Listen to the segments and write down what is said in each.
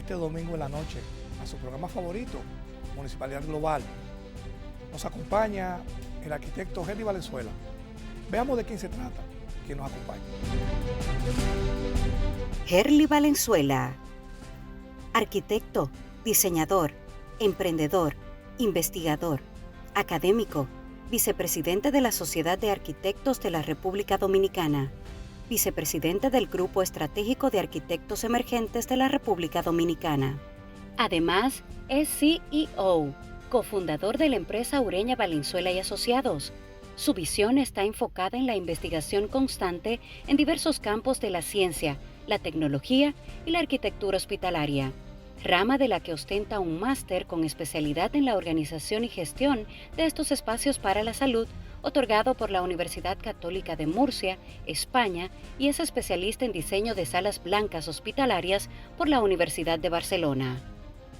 este domingo en la noche a su programa favorito, Municipalidad Global. Nos acompaña el arquitecto Herli Valenzuela. Veamos de quién se trata, quién nos acompaña. Herli Valenzuela, arquitecto, diseñador, emprendedor, investigador, académico, vicepresidente de la Sociedad de Arquitectos de la República Dominicana, vicepresidente del Grupo Estratégico de Arquitectos Emergentes de la República Dominicana. Además, es CEO, cofundador de la empresa Ureña Valenzuela y Asociados. Su visión está enfocada en la investigación constante en diversos campos de la ciencia, la tecnología y la arquitectura hospitalaria, rama de la que ostenta un máster con especialidad en la organización y gestión de estos espacios para la salud, otorgado por la Universidad Católica de Murcia, España, y es especialista en diseño de salas blancas hospitalarias por la Universidad de Barcelona.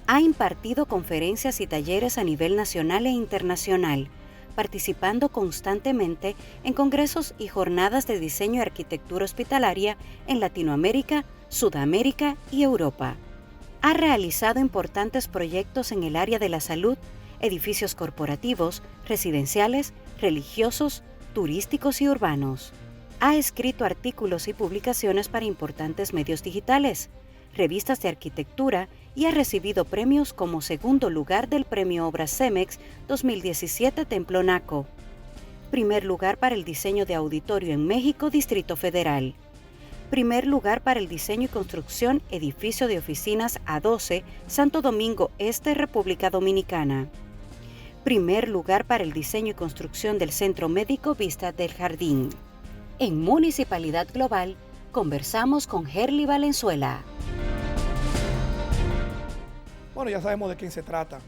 Ha impartido conferencias y talleres a nivel nacional e internacional, participando constantemente en congresos y jornadas de diseño y arquitectura hospitalaria en Latinoamérica, Sudamérica y Europa. Ha realizado importantes proyectos en el área de la salud, edificios corporativos, residenciales, religiosos, turísticos y urbanos. Ha escrito artículos y publicaciones para importantes medios digitales, revistas de arquitectura y ha recibido premios como segundo lugar del Premio Obras CEMEX 2017 Templo Naco, primer lugar para el diseño de auditorio en México, Distrito Federal, primer lugar para el diseño y construcción edificio de oficinas A12, Santo Domingo Este, República Dominicana, primer lugar para el diseño y construcción del Centro Médico Vista del Jardín. En Municipalidad Global, conversamos con Herli Valenzuela. Bueno, ya sabemos de quién se trata,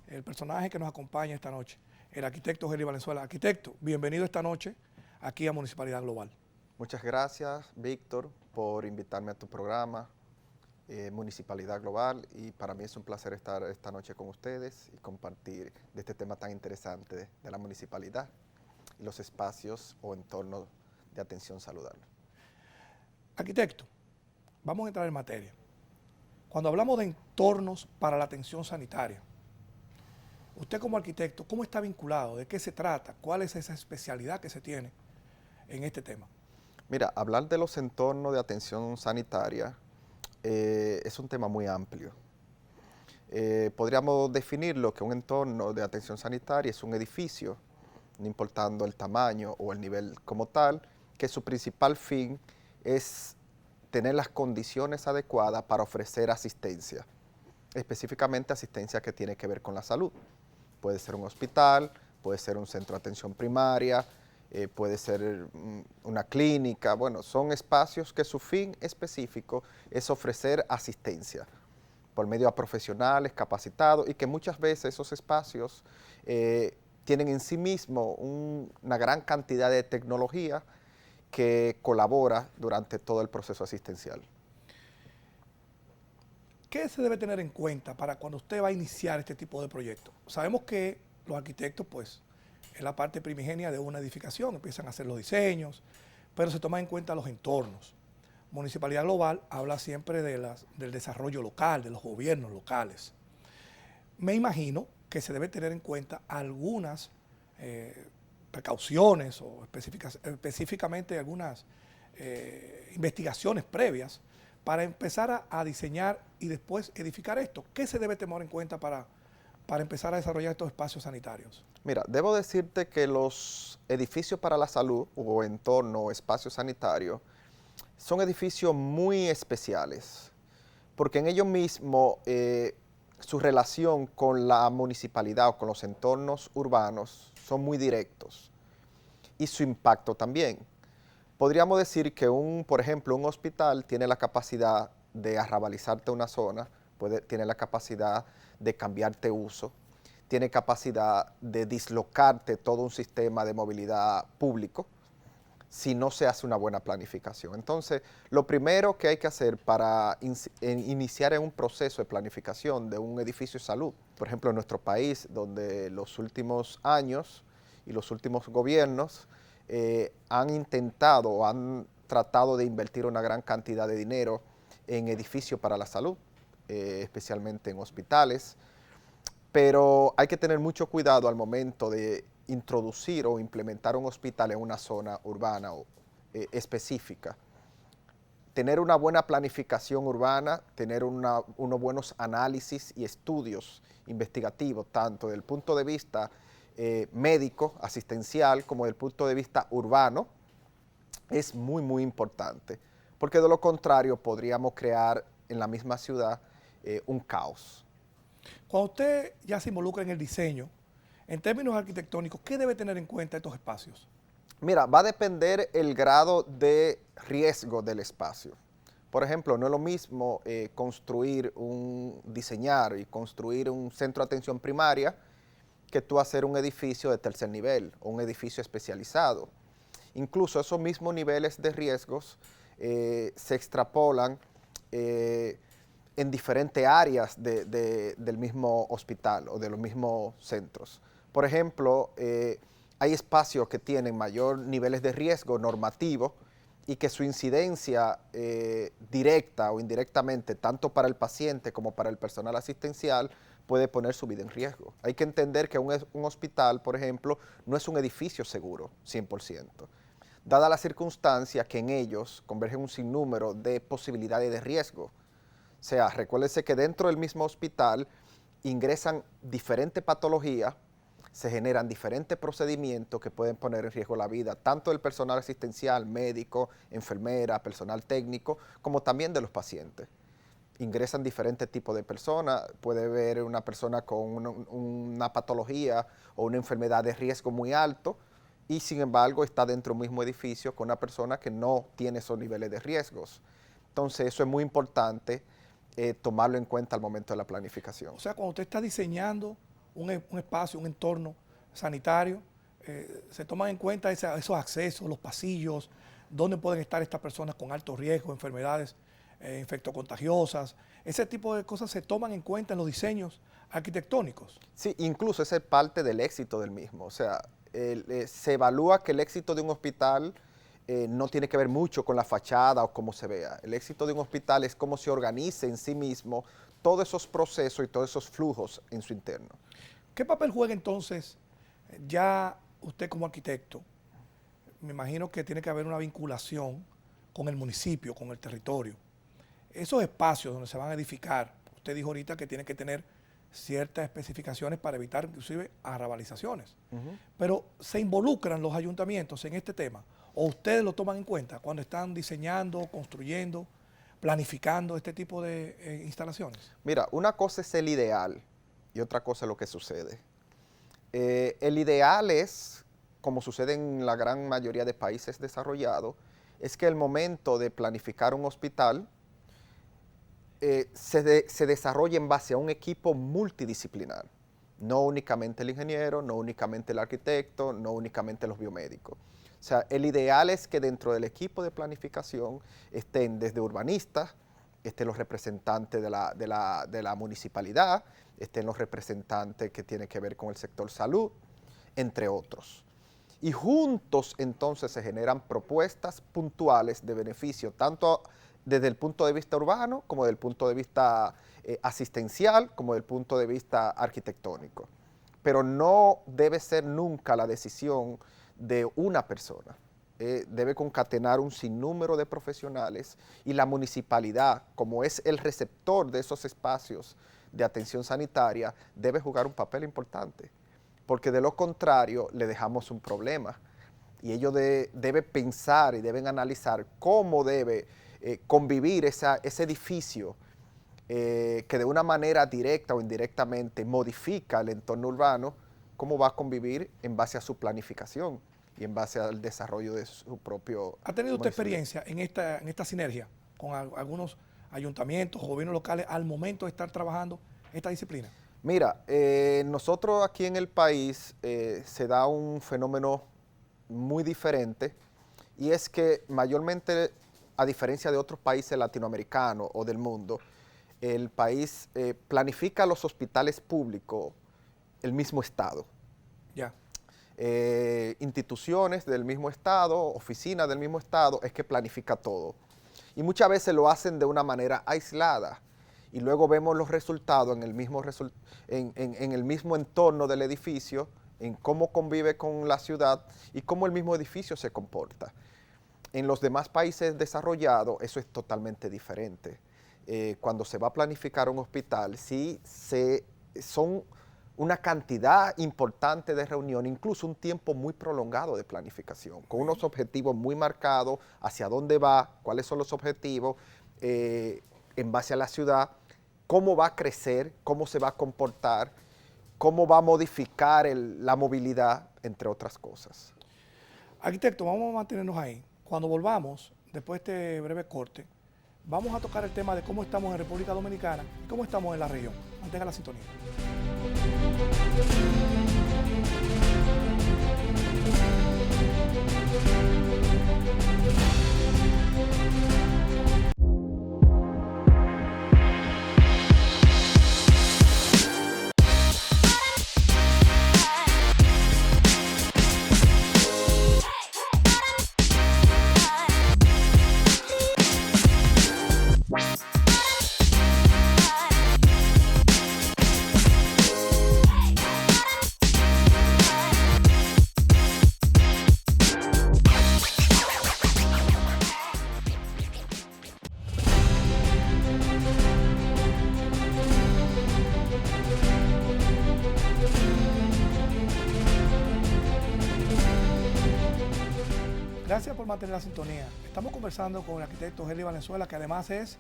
el personaje que nos acompaña esta noche, el arquitecto Herli Valenzuela. Arquitecto, bienvenido esta noche aquí a Municipalidad Global. Muchas gracias, Víctor, por invitarme a tu programa, Municipalidad Global, y para mí es un placer estar esta noche con ustedes y compartir de este tema tan interesante de la municipalidad y los espacios o entornos de atención saludable. Arquitecto, vamos a entrar en materia. Cuando hablamos de entornos para la atención sanitaria, usted como arquitecto, ¿cómo está vinculado? ¿De qué se trata? ¿Cuál es esa especialidad que se tiene en este tema? Mira, hablar de los entornos de atención sanitaria es un tema muy amplio. Podríamos definirlo que un entorno de atención sanitaria es un edificio, no importando el tamaño o el nivel como tal, que su principal fin es tener las condiciones adecuadas para ofrecer asistencia, específicamente asistencia que tiene que ver con la salud. Puede ser un hospital, puede ser un centro de atención primaria, puede ser una clínica. Bueno, son espacios que su fin específico es ofrecer asistencia por medio a profesionales capacitados y que muchas veces esos espacios tienen en sí mismo una gran cantidad de tecnología que colabora durante todo el proceso asistencial. ¿Qué se debe tener en cuenta para cuando usted va a iniciar este tipo de proyectos? Sabemos que los arquitectos, pues, es la parte primigenia de una edificación, empiezan a hacer los diseños, pero se toman en cuenta los entornos. Municipalidad Global habla siempre del desarrollo local, de los gobiernos locales. Me imagino que se debe tener en cuenta algunas precauciones o específicamente algunas investigaciones previas para empezar a diseñar y después edificar esto. ¿Qué se debe tener en cuenta para empezar a desarrollar estos espacios sanitarios? Mira, debo decirte que los edificios para la salud o entorno o espacio sanitario son edificios muy especiales porque en ellos mismos su relación con la municipalidad o con los entornos urbanos son muy directos y su impacto también. Podríamos decir que por ejemplo, un hospital tiene la capacidad de arrabalizarte una zona, tiene la capacidad de cambiarte uso, tiene capacidad de dislocarte todo un sistema de movilidad público si no se hace una buena planificación. Entonces, lo primero que hay que hacer para iniciar en un proceso de planificación de un edificio de salud, por ejemplo, en nuestro país, donde los últimos años y los últimos gobiernos han intentado o han tratado de invertir una gran cantidad de dinero en edificios para la salud, especialmente en hospitales, pero hay que tener mucho cuidado al momento de introducir o implementar un hospital en una zona urbana específica. Tener una buena planificación urbana, tener unos buenos análisis y estudios investigativos, tanto desde el punto de vista médico, asistencial, como desde el punto de vista urbano, es muy, muy importante. Porque de lo contrario podríamos crear en la misma ciudad un caos. Cuando usted ya se involucra en el diseño, en términos arquitectónicos, ¿qué debe tener en cuenta estos espacios? Mira, va a depender el grado de riesgo del espacio. Por ejemplo, no es lo mismo diseñar y construir un centro de atención primaria que tú hacer un edificio de tercer nivel o un edificio especializado. Incluso esos mismos niveles de riesgos se extrapolan en diferentes áreas del mismo hospital o de los mismos centros. Por ejemplo, hay espacios que tienen mayor niveles de riesgo normativo y que su incidencia directa o indirectamente, tanto para el paciente como para el personal asistencial, puede poner su vida en riesgo. Hay que entender que un hospital, por ejemplo, no es un edificio seguro, 100%. Dada la circunstancia que en ellos convergen un sinnúmero de posibilidades de riesgo. O sea, recuérdense que dentro del mismo hospital ingresan diferentes patologías, se generan diferentes procedimientos que pueden poner en riesgo la vida, tanto del personal asistencial, médico, enfermera, personal técnico, como también de los pacientes. Ingresan diferentes tipos de personas, puede haber una persona con una patología o una enfermedad de riesgo muy alto, y sin embargo está dentro del mismo edificio con una persona que no tiene esos niveles de riesgos. Entonces eso es muy importante tomarlo en cuenta al momento de la planificación. O sea, cuando usted está diseñando un espacio, un entorno sanitario, se toman en cuenta esos accesos, los pasillos, dónde pueden estar estas personas con alto riesgo, enfermedades infectocontagiosas. Ese tipo de cosas se toman en cuenta en los diseños arquitectónicos. Sí, incluso esa es parte del éxito del mismo. O sea, se evalúa que el éxito de un hospital no tiene que ver mucho con la fachada o cómo se vea. El éxito de un hospital es cómo se organiza en sí mismo todos esos procesos y todos esos flujos en su interno. ¿Qué papel juega entonces ya usted como arquitecto? Me imagino que tiene que haber una vinculación con el municipio, con el territorio. Esos espacios donde se van a edificar, usted dijo ahorita que tiene que tener ciertas especificaciones para evitar inclusive arrabalizaciones. Pero ¿se involucran los ayuntamientos en este tema? ¿O ustedes lo toman en cuenta cuando están diseñando, construyendo, planificando este tipo de instalaciones? Mira, una cosa es el ideal y otra cosa es lo que sucede. El ideal es, como sucede en la gran mayoría de países desarrollados, es que el momento de planificar un hospital se desarrolle en base a un equipo multidisciplinar. No únicamente el ingeniero, no únicamente el arquitecto, no únicamente los biomédicos. O sea, el ideal es que dentro del equipo de planificación estén desde urbanistas, estén los representantes de la municipalidad, estén los representantes que tienen que ver con el sector salud, entre otros. Y juntos entonces se generan propuestas puntuales de beneficio, tanto desde el punto de vista urbano, como desde el punto de vista asistencial, como desde el punto de vista arquitectónico. Pero no debe ser nunca la decisión de una persona. Debe concatenar un sinnúmero de profesionales y la municipalidad, como es el receptor de esos espacios de atención sanitaria, debe jugar un papel importante, porque de lo contrario le dejamos un problema y ellos deben pensar y deben analizar cómo debe convivir ese edificio que de una manera directa o indirectamente modifica el entorno urbano, cómo va a convivir en base a su planificación y en base al desarrollo de su propio... ¿Ha tenido usted experiencia en esta sinergia con algunos ayuntamientos, gobiernos locales, al momento de estar trabajando esta disciplina? Mira, nosotros aquí en el país se da un fenómeno muy diferente, y es que mayormente, a diferencia de otros países latinoamericanos o del mundo, el país planifica los hospitales públicos el mismo Estado. Ya. Instituciones del mismo Estado, oficinas del mismo Estado, es que planifica todo. Y muchas veces lo hacen de una manera aislada. y luego vemos los resultados en el mismo, en el mismo entorno del edificio, en cómo convive con la ciudad y cómo el mismo edificio se comporta. En los demás países desarrollados eso es totalmente diferente. Cuando se va a planificar un hospital, son una cantidad importante de reunión, incluso un tiempo muy prolongado de planificación, con unos objetivos muy marcados, hacia dónde va, cuáles son los objetivos, en base a la ciudad, cómo va a crecer, cómo se va a comportar, cómo va a modificar la movilidad, entre otras cosas. Arquitecto, vamos a mantenernos ahí. Cuando volvamos, después de este breve corte, vamos a tocar el tema de cómo estamos en República Dominicana y cómo estamos en la región. Mantenga la sintonía. Gracias por mantener la sintonía. Estamos conversando con el arquitecto Heli Valenzuela, que además es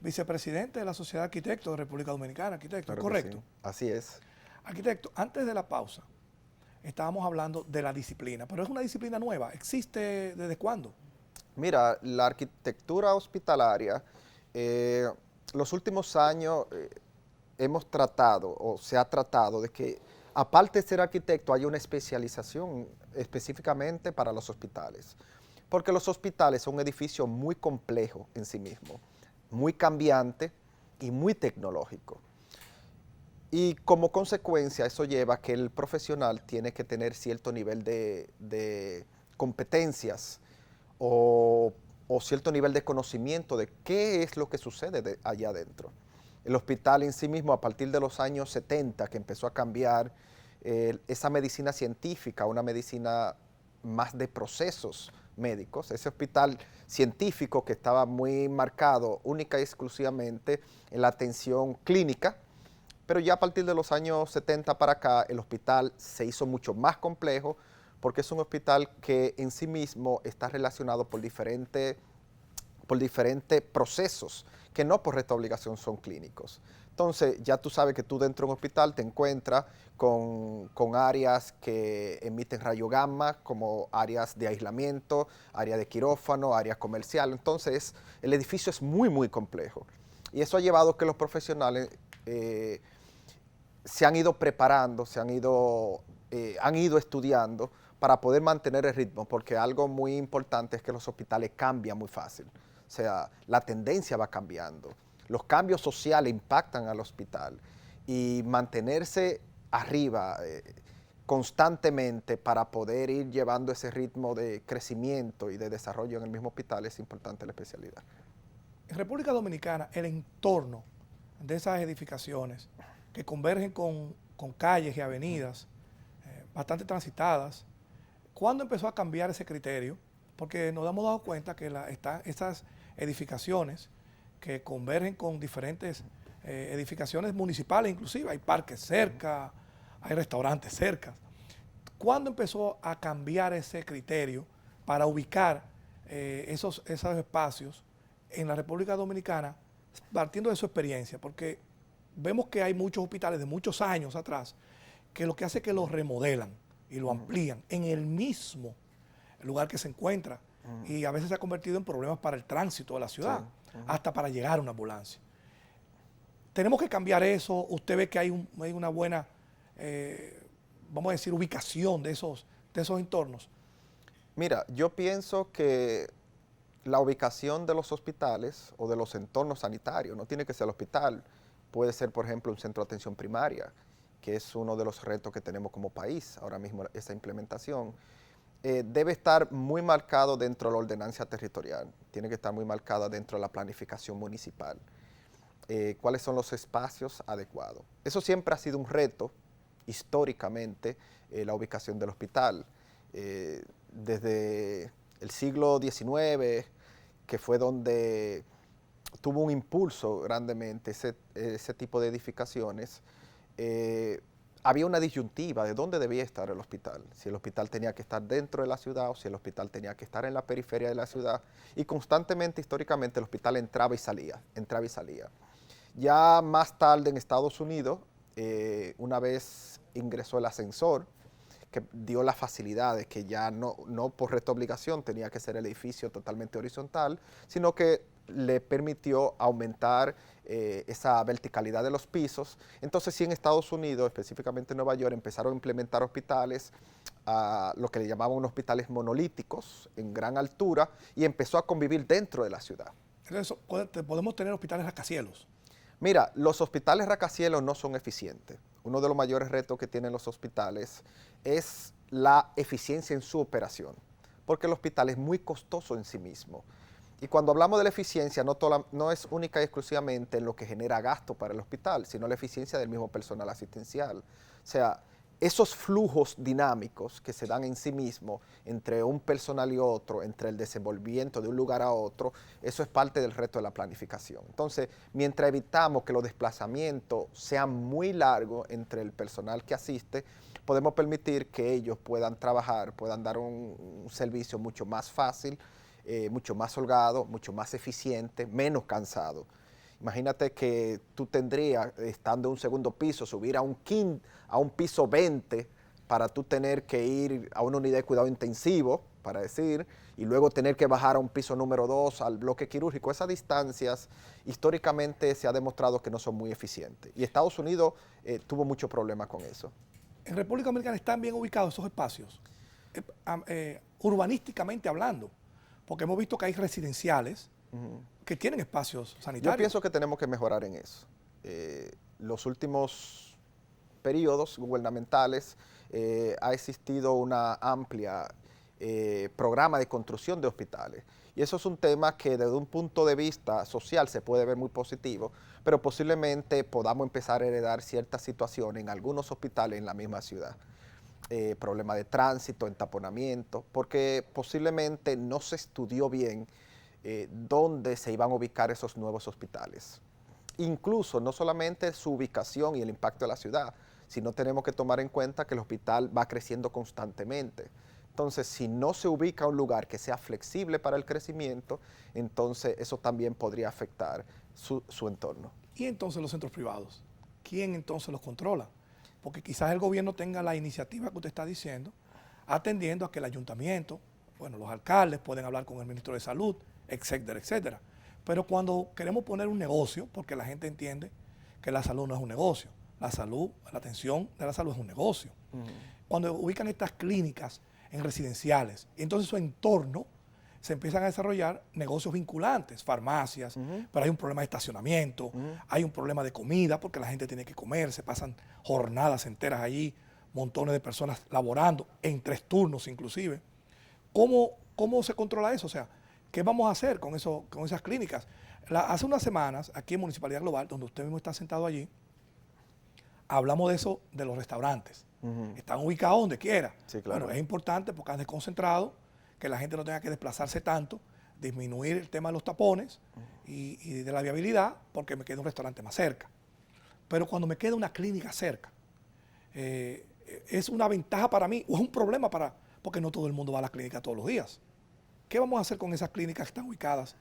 vicepresidente de la Sociedad de Arquitectos de República Dominicana. Arquitecto, Claro, ¿es correcto? sí. Así es. Arquitecto, antes de la pausa, estábamos hablando de la disciplina, pero es una disciplina nueva. ¿Existe desde cuándo? Mira, la arquitectura hospitalaria, los últimos años hemos tratado, o se ha tratado, de que aparte de ser arquitecto haya una especialización específicamente para los hospitales. Porque los hospitales son un edificio muy complejo en sí mismo, muy cambiante y muy tecnológico. Y como consecuencia eso lleva a que el profesional tiene que tener cierto nivel de competencias o cierto nivel de conocimiento de qué es lo que sucede allá adentro. El hospital en sí mismo, a partir de los años 70, que empezó a cambiar esa medicina científica, una medicina más de procesos médicos, ese hospital científico que estaba muy marcado única y exclusivamente en la atención clínica, pero ya a partir de los años 70 para acá, el hospital se hizo mucho más complejo porque es un hospital que en sí mismo está relacionado por diferentes procesos que no por recta obligación son clínicos. Entonces, ya tú sabes que tú dentro de un hospital te encuentras con áreas que emiten rayo gamma, como áreas de aislamiento, área de quirófano, área comercial. Entonces, el edificio es muy, muy complejo. Y eso ha llevado a que los profesionales se han ido preparando, han ido estudiando para poder mantener el ritmo, porque algo muy importante es que los hospitales cambian muy fácil. O sea, la tendencia va cambiando. Los cambios sociales impactan al hospital y mantenerse arriba constantemente para poder ir llevando ese ritmo de crecimiento y de desarrollo en el mismo hospital es importante la especialidad. En República Dominicana, el entorno de esas edificaciones que convergen con calles y avenidas bastante transitadas, ¿cuándo empezó a cambiar ese criterio? Porque nos hemos dado cuenta que estas edificaciones que convergen con diferentes edificaciones municipales, inclusive hay parques cerca, hay restaurantes cerca. ¿Cuándo empezó a cambiar ese criterio para ubicar esos espacios en la República Dominicana, partiendo de su experiencia? Porque vemos que hay muchos hospitales de muchos años atrás que lo que hace es que los remodelan y lo amplían en el mismo lugar que se encuentra y a veces se ha convertido en problemas para el tránsito de la ciudad, hasta para llegar a una ambulancia. Tenemos que cambiar eso. Usted ve que hay una buena, vamos a decir, ubicación de esos entornos. Mira, yo pienso que la ubicación de los hospitales o de los entornos sanitarios, no tiene que ser el hospital, puede ser, por ejemplo, un centro de atención primaria, que es uno de los retos que tenemos como país ahora mismo, esa implementación. Debe estar muy marcado dentro de la ordenanza territorial, tiene que estar muy marcada dentro de la planificación municipal. cuáles son los espacios adecuados. Eso siempre ha sido un reto, históricamente, la ubicación del hospital. Desde el siglo XIX, que fue donde tuvo un impulso grandemente ese tipo de edificaciones, había una disyuntiva de dónde debía estar el hospital, si el hospital tenía que estar dentro de la ciudad o si el hospital tenía que estar en la periferia de la ciudad, y constantemente, históricamente, el hospital entraba y salía, entraba y salía. Ya más tarde en Estados Unidos, una vez ingresó el ascensor, que dio las facilidades, que ya no por recta obligación tenía que ser el edificio totalmente horizontal, sino que le permitió aumentar esa verticalidad de los pisos. Entonces sí, en Estados Unidos, específicamente en Nueva York, empezaron a implementar hospitales, lo que le llamaban unos hospitales monolíticos, en gran altura, y empezó a convivir dentro de la ciudad. Entonces, podemos tener hospitales rascacielos. Mira, los hospitales rascacielos no son eficientes. Uno de los mayores retos que tienen los hospitales es la eficiencia en su operación, porque el hospital es muy costoso en sí mismo. Y cuando hablamos de la eficiencia, no es única y exclusivamente en lo que genera gasto para el hospital, sino la eficiencia del mismo personal asistencial. O sea, esos flujos dinámicos que se dan en sí mismo entre un personal y otro, entre el desenvolvimiento de un lugar a otro, eso es parte del reto de la planificación. Entonces, mientras evitamos que los desplazamientos sean muy largos entre el personal que asiste, podemos permitir que ellos puedan trabajar, puedan dar un servicio mucho más fácil, mucho más holgado, mucho más eficiente, menos cansado. Imagínate que tú tendrías, estando en un segundo piso, subir a un piso 20 para tú tener que ir a una unidad de cuidado intensivo, para decir, y luego tener que bajar a un piso número 2 al bloque quirúrgico. Esas distancias históricamente se ha demostrado que no son muy eficientes. Y Estados Unidos tuvo mucho problema con eso. En República Dominicana están bien ubicados esos espacios, urbanísticamente hablando, porque hemos visto que hay residenciales que tienen espacios sanitarios. Yo pienso que tenemos que mejorar en eso. Los últimos periodos gubernamentales ha existido una amplia programa de construcción de hospitales. Y eso es un tema que desde un punto de vista social se puede ver muy positivo, pero posiblemente podamos empezar a heredar ciertas situaciones en algunos hospitales en la misma ciudad. Problemas de tránsito, entaponamiento, porque posiblemente no se estudió bien dónde se iban a ubicar esos nuevos hospitales. Incluso no solamente su ubicación y el impacto de la ciudad, sino tenemos que tomar en cuenta que el hospital va creciendo constantemente. Entonces, si no se ubica un lugar que sea flexible para el crecimiento, entonces eso también podría afectar su entorno. Y entonces los centros privados, ¿quién entonces los controla? Porque quizás el gobierno tenga la iniciativa que usted está diciendo, atendiendo a que el ayuntamiento, bueno, los alcaldes pueden hablar con el ministro de Salud, etcétera, etcétera. Pero cuando queremos poner un negocio, porque la gente entiende que la salud no es un negocio, la salud, la atención de la salud es un negocio. Cuando ubican estas clínicas en residenciales, y entonces su entorno se empiezan a desarrollar negocios vinculantes, farmacias, pero hay un problema de estacionamiento, hay un problema de comida, porque la gente tiene que comer, se pasan jornadas enteras allí, montones de personas laborando, en 3 turnos inclusive. ¿Cómo se controla eso? O sea, ¿qué vamos a hacer con esas clínicas? Hace unas semanas, aquí en Municipalidad Global, donde usted mismo está sentado allí, hablamos de eso, de los restaurantes. Están ubicados donde quiera. Sí, claro. Bueno, es importante porque han desconcentrado, que la gente no tenga que desplazarse tanto, disminuir el tema de los tapones y de la viabilidad, porque me queda un restaurante más cerca. Pero cuando me queda una clínica cerca, ¿es una ventaja para mí o es un problema porque no todo el mundo va a la clínica todos los días? ¿Qué vamos a hacer con esas clínicas que están ubicadas?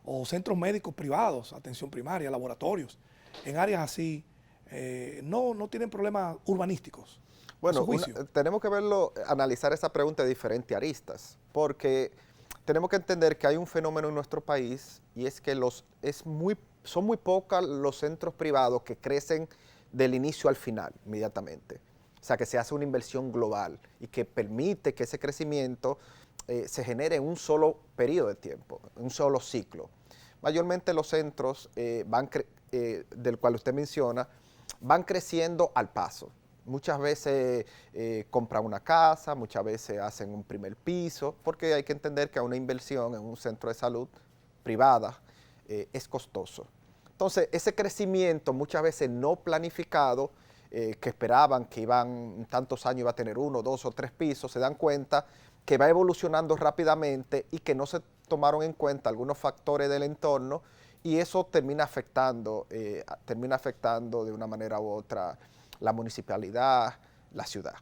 O centros médicos privados, atención primaria, laboratorios, en áreas así, no tienen problemas urbanísticos. Bueno, tenemos que analizar esa pregunta de diferentes aristas, porque tenemos que entender que hay un fenómeno en nuestro país y es que son muy pocos los centros privados que crecen del inicio al final, inmediatamente. O sea, que se hace una inversión global y que permite que ese crecimiento se genere en un solo periodo de tiempo, en un solo ciclo. Mayormente los centros del cual usted menciona van creciendo al paso. Muchas veces compran una casa, muchas veces hacen un primer piso, porque hay que entender que una inversión en un centro de salud privada es costoso. Entonces, ese crecimiento muchas veces no planificado, que esperaban que en tantos años iba a tener 1, 2 o 3 pisos, se dan cuenta que va evolucionando rápidamente y que no se tomaron en cuenta algunos factores del entorno, y eso termina afectando de una manera u otra la municipalidad, la ciudad.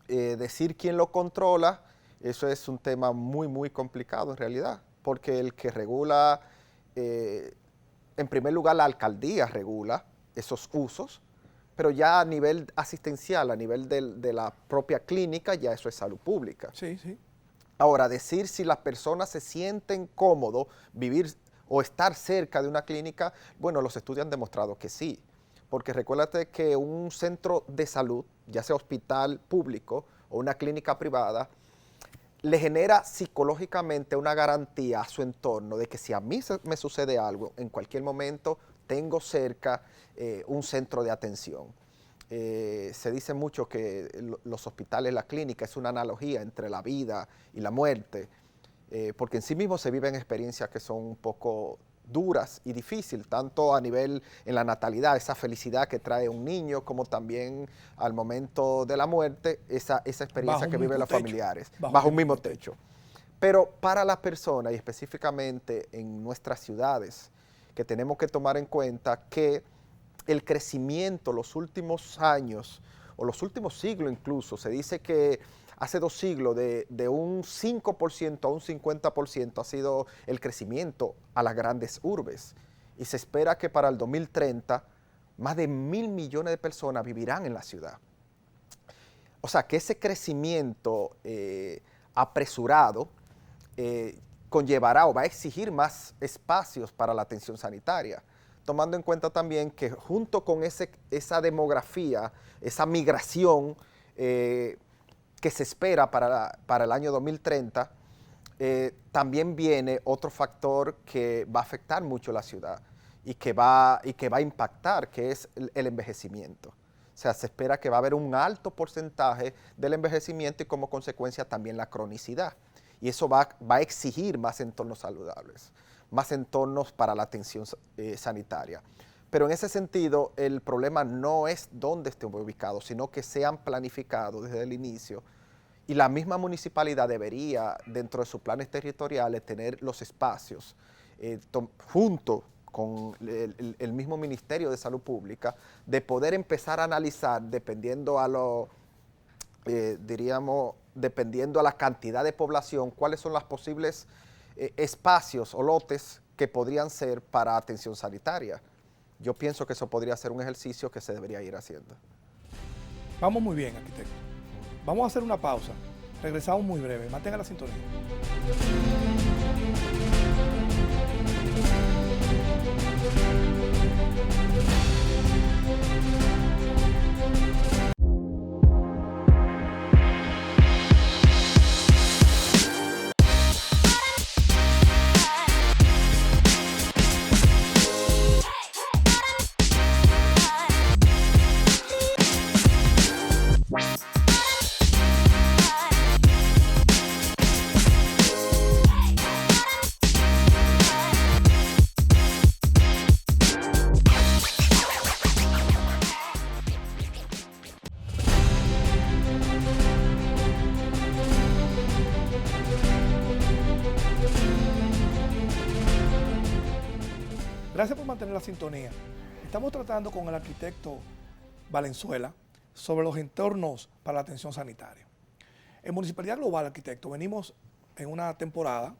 Decir quién lo controla, eso es un tema muy, muy complicado en realidad, porque el que regula, en primer lugar, la alcaldía regula esos usos, pero ya a nivel asistencial, a nivel de la propia clínica, ya eso es salud pública. Sí, sí. Ahora, decir si las personas se sienten cómodos vivir o estar cerca de una clínica, bueno, los estudios han demostrado que sí, porque recuérdate que un centro de salud, ya sea hospital público o una clínica privada, le genera psicológicamente una garantía a su entorno de que si a mí me sucede algo, en cualquier momento tengo cerca un centro de atención. Se dice mucho que los hospitales, la clínica, es una analogía entre la vida y la muerte, porque en sí mismos se viven experiencias que son un poco duras y difíciles, tanto a nivel en la natalidad, esa felicidad que trae un niño, como también al momento de la muerte, esa experiencia que viven los familiares, bajo un mismo techo. Pero para las personas, y específicamente en nuestras ciudades, que tenemos que tomar en cuenta que el crecimiento los últimos años, o los últimos siglos incluso, se dice que hace 2 siglos de un 5% a un 50% ha sido el crecimiento a las grandes urbes. Y se espera que para el 2030 más de 1.000 millones de personas vivirán en la ciudad. O sea, que ese crecimiento apresurado conllevará o va a exigir más espacios para la atención sanitaria, tomando en cuenta también que junto con esa demografía, esa migración que se espera para el año 2030, también viene otro factor que va a afectar mucho la ciudad y que va a impactar, que es el envejecimiento. O sea, se espera que va a haber un alto porcentaje del envejecimiento y como consecuencia también la cronicidad. Y eso va a exigir más entornos saludables, más entornos para la atención sanitaria. Pero en ese sentido, el problema no es dónde estén ubicados, sino que sean planificados desde el inicio. Y la misma municipalidad debería, dentro de sus planes territoriales, tener los espacios junto con el mismo Ministerio de Salud Pública, de poder empezar a analizar, dependiendo dependiendo a la cantidad de población, cuáles son los posibles espacios o lotes que podrían ser para atención sanitaria. Yo pienso que eso podría ser un ejercicio que se debería ir haciendo. Vamos muy bien, arquitecto. Vamos a hacer una pausa. Regresamos muy breve. Mantenga la sintonía. Gracias por mantener la sintonía. Estamos tratando con el arquitecto Valenzuela sobre los entornos para la atención sanitaria. En Municipalidad Global, arquitecto, venimos en una temporada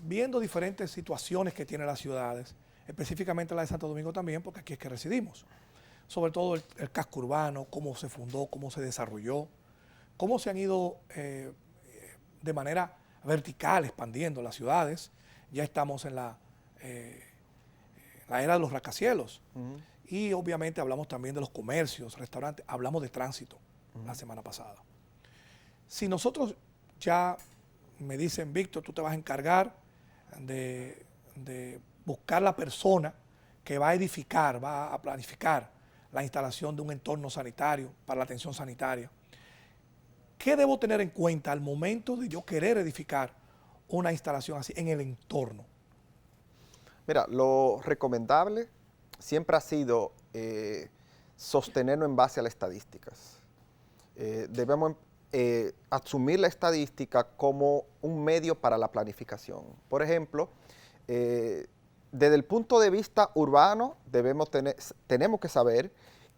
viendo diferentes situaciones que tienen las ciudades, específicamente la de Santo Domingo también, porque aquí es que residimos. Sobre todo el casco urbano, cómo se fundó, cómo se desarrolló, cómo se han ido de manera vertical expandiendo las ciudades. Ya estamos en la era de los rascacielos. Y obviamente hablamos también de los comercios, restaurantes, hablamos de tránsito la semana pasada. Si nosotros ya me dicen, Víctor, tú te vas a encargar de buscar la persona que va a edificar, va a planificar la instalación de un entorno sanitario para la atención sanitaria, ¿qué debo tener en cuenta al momento de yo querer edificar una instalación así en el entorno? Mira, lo recomendable siempre ha sido sostenernos en base a las estadísticas. Debemos asumir la estadística como un medio para la planificación. Por ejemplo, desde el punto de vista urbano, tenemos que saber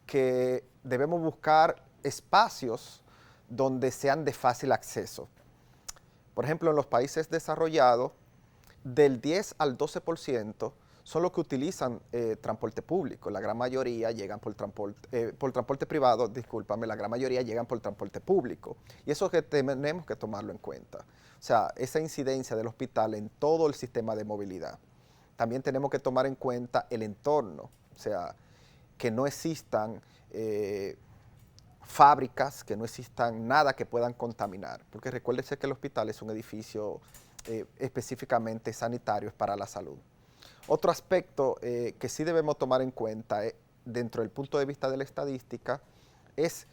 que debemos buscar espacios donde sean de fácil acceso. Por ejemplo, en los países desarrollados, del 10 al 12% son los que utilizan transporte público. La gran mayoría llegan por transporte privado, discúlpame, la gran mayoría llegan por transporte público. Y eso que tenemos que tomarlo en cuenta. O sea, esa incidencia del hospital en todo el sistema de movilidad. También tenemos que tomar en cuenta el entorno, o sea, que no existan fábricas, que no existan nada que puedan contaminar. Porque recuérdese que el hospital es un edificio específicamente sanitario para la salud. Otro aspecto que sí debemos tomar en cuenta dentro del punto de vista de la estadística es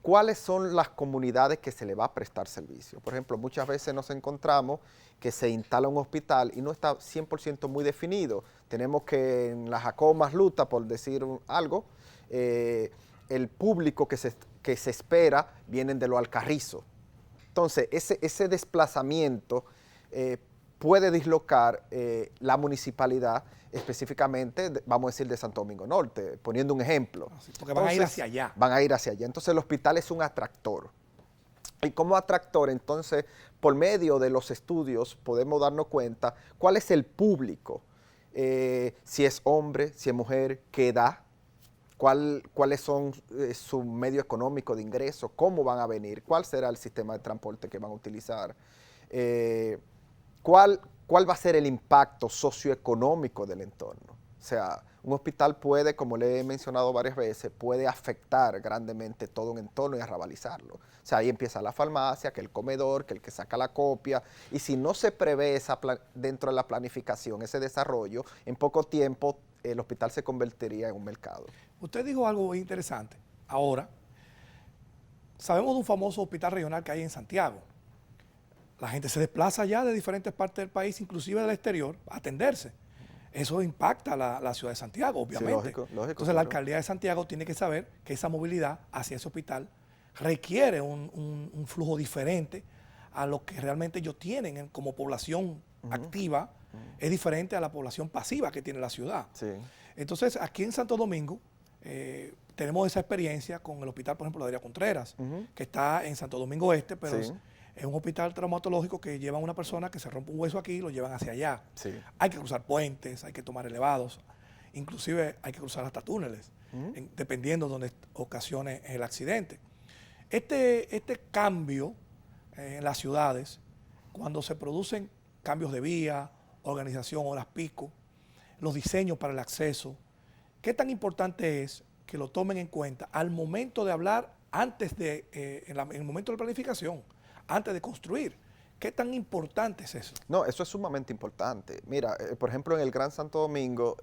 cuáles son las comunidades que se le va a prestar servicio. Por ejemplo, muchas veces nos encontramos que se instala un hospital y no está 100% muy definido. Tenemos que en la Jacomas Luta, por decir algo, el público que se espera vienen de los Alcarrizos. Entonces, ese desplazamiento puede dislocar la municipalidad, específicamente, vamos a decir, de Santo Domingo Norte, poniendo un ejemplo. Porque van a ir hacia allá. Van a ir hacia allá. Entonces, el hospital es un atractor. Y como atractor, entonces, por medio de los estudios, podemos darnos cuenta cuál es el público, si es hombre, si es mujer, qué edad, cuáles son su medio económico de ingreso, cómo van a venir, cuál será el sistema de transporte que van a utilizar, cuál va a ser el impacto socioeconómico del entorno. O sea, un hospital puede, como le he mencionado varias veces, puede afectar grandemente todo un entorno y arrabalizarlo. O sea, ahí empieza la farmacia, que el comedor, que el que saca la copia. Y si no se prevé dentro de la planificación ese desarrollo, en poco tiempo el hospital se convertiría en un mercado. Usted dijo algo muy interesante. Ahora, sabemos de un famoso hospital regional que hay en Santiago. La gente se desplaza ya de diferentes partes del país, inclusive del exterior, a atenderse. Eso impacta a la ciudad de Santiago, obviamente. Sí, lógico, Entonces, la alcaldía de Santiago tiene que saber que esa movilidad hacia ese hospital requiere un flujo diferente a lo que realmente ellos tienen como población activa. Es diferente a la población pasiva que tiene la ciudad. Sí. Entonces, aquí en Santo Domingo tenemos esa experiencia con el hospital, por ejemplo, de Adrià Contreras, que está en Santo Domingo Este, pero Sí. es un hospital traumatológico que llevan a una persona que se rompe un hueso aquí y lo llevan hacia allá. Sí. Hay que cruzar puentes, hay que tomar elevados, inclusive hay que cruzar hasta túneles, dependiendo de donde ocasione el accidente. Este cambio en las ciudades, cuando se producen cambios de vía, organización, horas pico, los diseños para el acceso, ¿qué tan importante es que lo tomen en cuenta al momento de hablar, en el momento de la planificación, antes de construir? ¿Qué tan importante es eso? No, eso es sumamente importante. Mira, por ejemplo, en el Gran Santo Domingo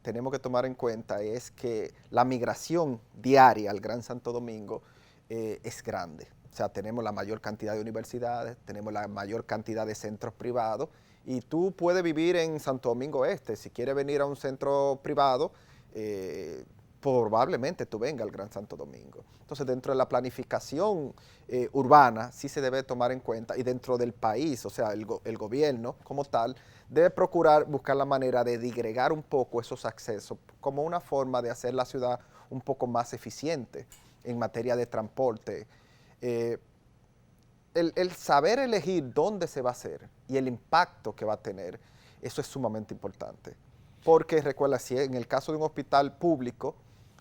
tenemos que tomar en cuenta es que la migración diaria al Gran Santo Domingo es grande. O sea, tenemos la mayor cantidad de universidades, tenemos la mayor cantidad de centros privados y tú puedes vivir en Santo Domingo Este. Si quieres venir a un centro privado, probablemente tú vengas al Gran Santo Domingo. Entonces, dentro de la planificación urbana, sí se debe tomar en cuenta, y dentro del país, o sea, el gobierno como tal, debe procurar buscar la manera de digregar un poco esos accesos como una forma de hacer la ciudad un poco más eficiente en materia de transporte. El saber elegir dónde se va a hacer y el impacto que va a tener, eso es sumamente importante. Porque recuerda, si en el caso de un hospital público,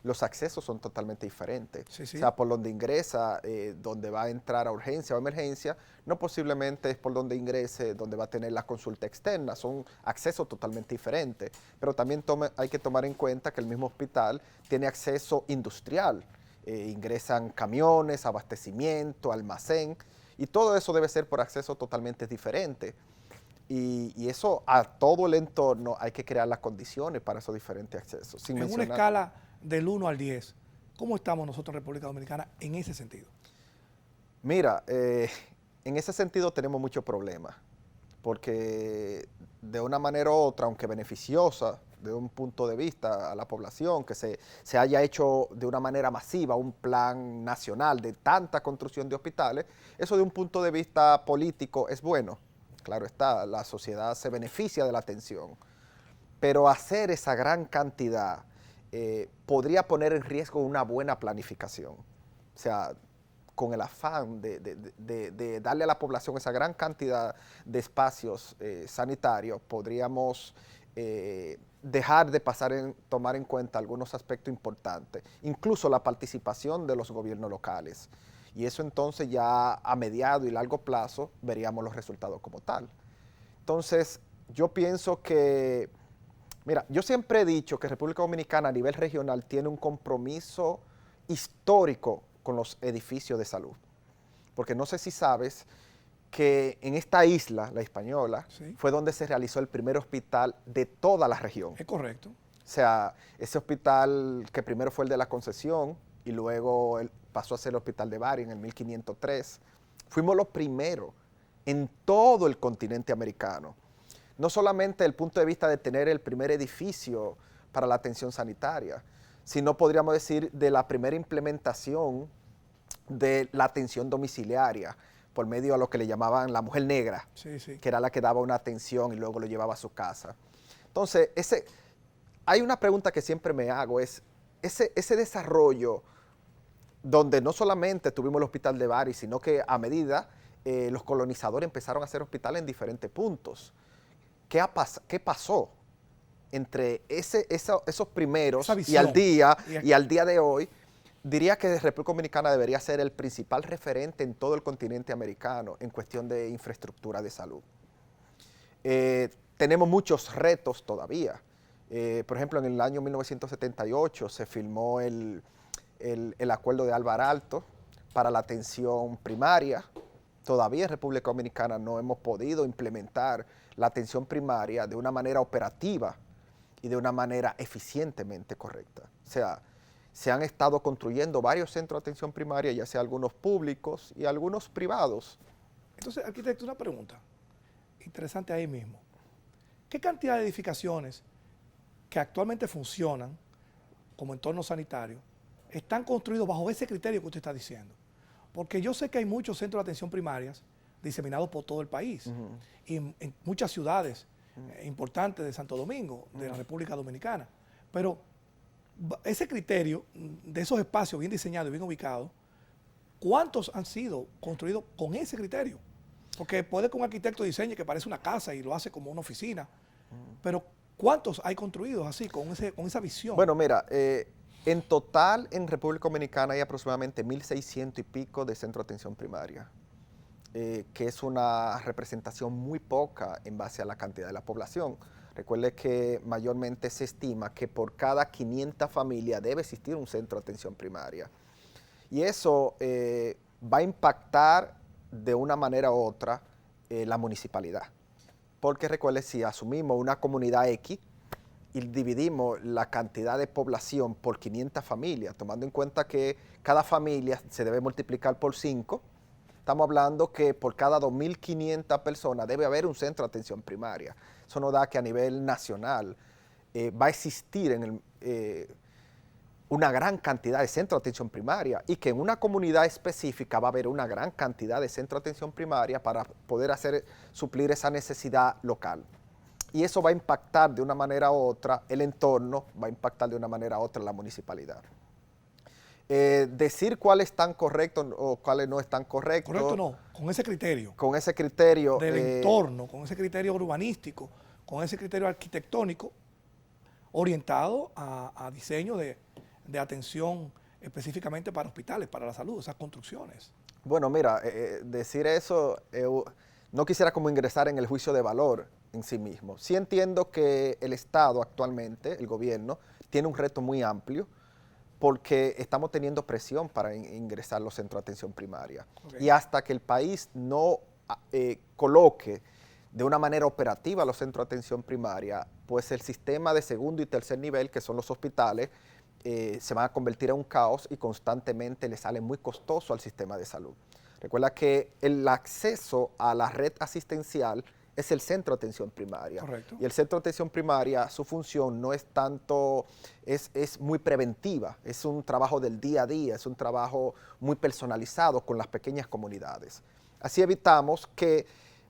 los accesos son totalmente diferentes. Sí, sí. O sea, por donde ingresa, donde va a entrar a urgencia o emergencia, no posiblemente es por donde ingrese, donde va a tener la consulta externa. Son accesos totalmente diferentes. Pero también hay que tomar en cuenta que el mismo hospital tiene acceso industrial. Ingresan camiones, abastecimiento, almacén, y todo eso debe ser por acceso totalmente diferente. Y eso a todo el entorno hay que crear las condiciones para esos diferentes accesos. En una escala del 1 al 10, ¿cómo estamos nosotros en República Dominicana en ese sentido? Mira, en ese sentido tenemos muchos problemas, porque de una manera u otra, aunque beneficiosa de un punto de vista a la población, que se haya hecho de una manera masiva un plan nacional de tanta construcción de hospitales, eso de un punto de vista político es bueno. Claro está, la sociedad se beneficia de la atención, pero hacer esa gran cantidad podría poner en riesgo una buena planificación. O sea, con el afán de darle a la población esa gran cantidad de espacios sanitarios, podríamos dejar de tomar en cuenta algunos aspectos importantes, incluso la participación de los gobiernos locales. Y eso entonces ya a mediado y largo plazo veríamos los resultados como tal. Entonces, yo pienso que, mira, yo siempre he dicho que República Dominicana a nivel regional tiene un compromiso histórico con los edificios de salud. Porque no sé si sabes que en esta isla, La Hispaniola, Sí. fue donde se realizó el primer hospital de toda la región. Es correcto. O sea, ese hospital que primero fue el de la Concesión y luego pasó a ser el Hospital de Bari en el 1503, fuimos los primeros en todo el continente americano. No solamente desde el punto de vista de tener el primer edificio para la atención sanitaria, sino podríamos decir de la primera implementación de la atención domiciliaria por medio de lo que le llamaban la mujer negra, Sí, sí. que era la que daba una atención y luego lo llevaba a su casa. Entonces, hay una pregunta que siempre me hago, es ese desarrollo donde no solamente tuvimos el hospital de Bari, sino que a medida los colonizadores empezaron a hacer hospitales en diferentes puntos. ¿Qué pasó entre esos primeros Esa y al visión. día de hoy? Diría que República Dominicana debería ser el principal referente en todo el continente americano en cuestión de infraestructura de salud. Tenemos muchos retos todavía. Por ejemplo, en el año 1978 se firmó el acuerdo de Alvar Aalto para la atención primaria. Todavía en República Dominicana no hemos podido implementar la atención primaria de una manera operativa y de una manera eficientemente correcta. O sea, se han estado construyendo varios centros de atención primaria, ya sea algunos públicos y algunos privados. Entonces, arquitecto, una pregunta interesante ahí mismo. ¿Qué cantidad de edificaciones que actualmente funcionan como entorno sanitario están construidos bajo ese criterio que usted está diciendo? Porque yo sé que hay muchos centros de atención primarias diseminados por todo el país y en muchas ciudades importantes de Santo Domingo, de la República Dominicana. Pero ese criterio de esos espacios bien diseñados y bien ubicados, ¿cuántos han sido construidos con ese criterio? Porque puede que un arquitecto diseñe que parece una casa y lo hace como una oficina, pero ¿cuántos hay construidos así, con esa visión? Bueno, mira, en total en República Dominicana hay aproximadamente 1.600 y pico de centros de atención primaria, que es una representación muy poca en base a la cantidad de la población. Recuerde que mayormente se estima que por cada 500 familias debe existir un centro de atención primaria. Y eso va a impactar de una manera u otra la municipalidad. Porque recuerde, si asumimos una comunidad X y dividimos la cantidad de población por 500 familias, tomando en cuenta que cada familia se debe multiplicar por 5, estamos hablando que por cada 2.500 personas debe haber un centro de atención primaria. Eso nos da que a nivel nacional va a existir una gran cantidad de centros de atención primaria y que en una comunidad específica va a haber una gran cantidad de centros de atención primaria para poder suplir esa necesidad local. Y eso va a impactar de una manera u otra el entorno, va a impactar de una manera u otra la municipalidad. Decir cuáles están correctos o cuáles no están correctos. Correcto, no, con ese criterio. Con ese criterio. Del entorno, con ese criterio urbanístico, con ese criterio arquitectónico, orientado a diseño de atención específicamente para hospitales, para la salud, esas construcciones. Bueno, mira, decir eso, no quisiera como ingresar en el juicio de valor en sí mismo. Sí entiendo que el Estado actualmente, el gobierno, tiene un reto muy amplio porque estamos teniendo presión para ingresar los centros de atención primaria. Okay. Y hasta que el país no coloque de una manera operativa los centros de atención primaria, pues el sistema de segundo y tercer nivel, que son los hospitales, se van a convertir en un caos y constantemente le sale muy costoso al sistema de salud. Recuerda que el acceso a la red asistencial es el centro de atención primaria. Correcto. Y el centro de atención primaria, su función no es tanto, es muy preventiva, es un trabajo del día a día, es un trabajo muy personalizado con las pequeñas comunidades. Así evitamos que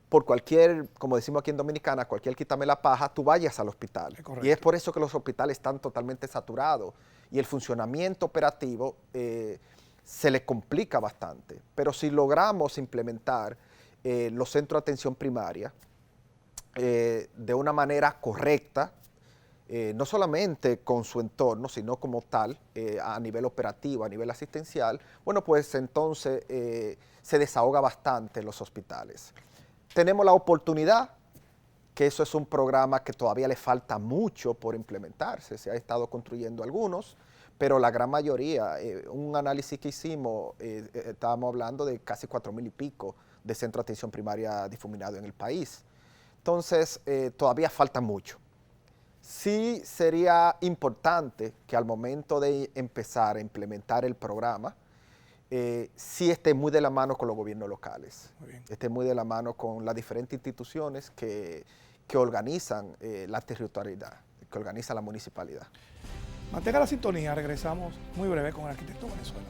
por cualquier, como decimos aquí en Dominicana, cualquier quítame la paja, tú vayas al hospital. Y es por eso que los hospitales están totalmente saturados y el funcionamiento operativo se le complica bastante. Pero si logramos implementar los centros de atención primaria de una manera correcta, no solamente con su entorno, sino como tal, a nivel operativo, a nivel asistencial, bueno, pues entonces se desahoga bastante en los hospitales. Tenemos la oportunidad, que eso es un programa que todavía le falta mucho por implementarse, se ha estado construyendo algunos, pero la gran mayoría, un análisis que hicimos, estábamos hablando de casi 4,000 y pico de centros de atención primaria difuminados en el país. Entonces, todavía falta mucho. Sí sería importante que al momento de empezar a implementar el programa, sí esté muy de la mano con los gobiernos locales, esté muy de la mano con las diferentes instituciones que organizan la territorialidad, que organiza la municipalidad. Mantenga la sintonía, regresamos muy breve con Arquitecto Venezuela.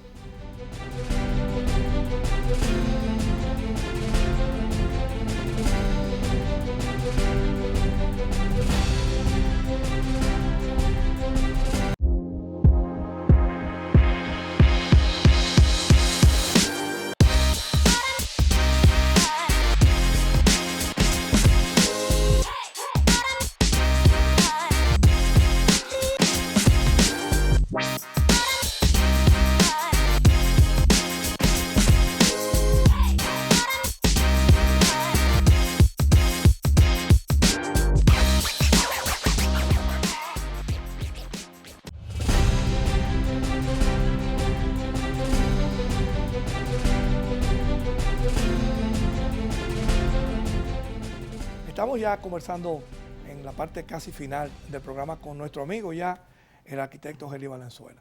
Estamos ya conversando en la parte casi final del programa con nuestro amigo ya, el arquitecto Gelli Valenzuela.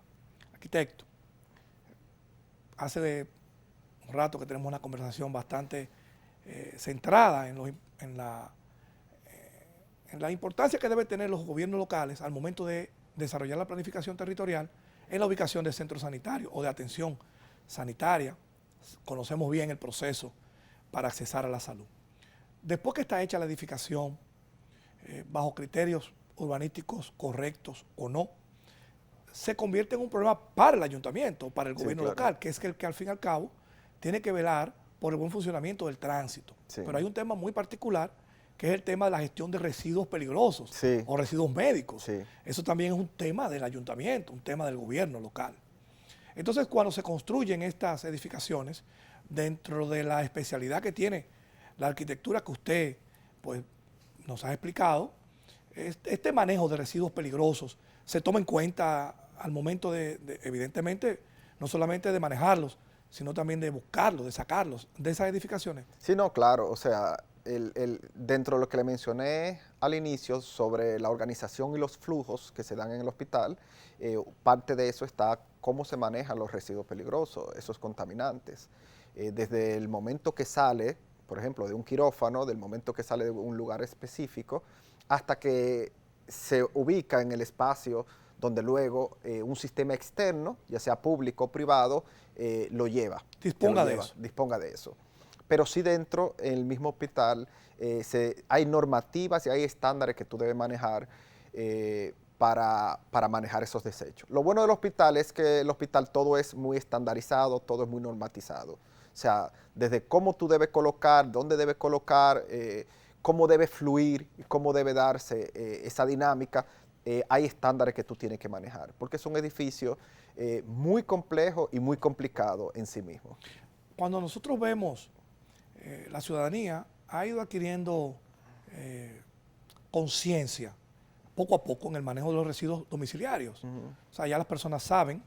Arquitecto, hace un rato que tenemos una conversación bastante centrada en la importancia que deben tener los gobiernos locales al momento de desarrollar la planificación territorial en la ubicación de centros sanitarios o de atención sanitaria. Conocemos bien el proceso para accesar a la salud. Después que está hecha la edificación, bajo criterios urbanísticos correctos o no, se convierte en un problema para el ayuntamiento, para el gobierno local, que es el que al fin y al cabo tiene que velar por el buen funcionamiento del tránsito. Sí. Pero hay un tema muy particular, que es el tema de la gestión de residuos peligrosos o residuos médicos. Sí. Eso también es un tema del ayuntamiento, un tema del gobierno local. Entonces, cuando se construyen estas edificaciones, dentro de la especialidad que tiene la arquitectura que usted pues, nos ha explicado, este manejo de residuos peligrosos se toma en cuenta al momento evidentemente, no solamente de manejarlos, sino también de buscarlos, de sacarlos de esas edificaciones. Sí, no, claro, o sea, dentro de lo que le mencioné al inicio sobre la organización y los flujos que se dan en el hospital, parte de eso está cómo se manejan los residuos peligrosos, esos contaminantes. Desde el momento que sale, por ejemplo, de un quirófano, del momento que sale de un lugar específico, hasta que se ubica en el espacio donde luego un sistema externo, ya sea público o privado, lo lleva. Disponga de eso. Pero sí dentro, en el mismo hospital, hay normativas y hay estándares que tú debes manejar para manejar esos desechos. Lo bueno del hospital es que el hospital todo es muy estandarizado, todo es muy normatizado. O sea, desde cómo tú debes colocar, dónde debes colocar, cómo debe fluir, cómo debe darse esa dinámica, hay estándares que tú tienes que manejar, porque es un edificio muy complejo y muy complicado en sí mismo. Cuando nosotros vemos, la ciudadanía ha ido adquiriendo conciencia poco a poco en el manejo de los residuos domiciliarios. O sea, ya las personas saben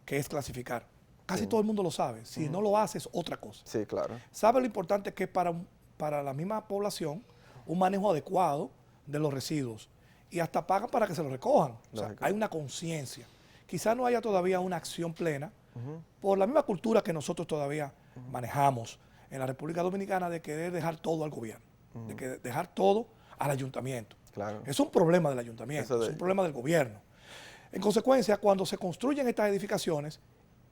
qué es clasificar. Casi todo el mundo lo sabe. Si no lo hace, es otra cosa. Sí, claro. Sabe lo importante que es para la misma población un manejo adecuado de los residuos. Y hasta pagan para que se los recojan. O sea, hay una conciencia. Quizás no haya todavía una acción plena por la misma cultura que nosotros todavía manejamos en la República Dominicana de querer dejar todo al gobierno. de que dejar todo al ayuntamiento. Claro. Es un problema del ayuntamiento, es un problema del gobierno. En consecuencia, cuando se construyen estas edificaciones,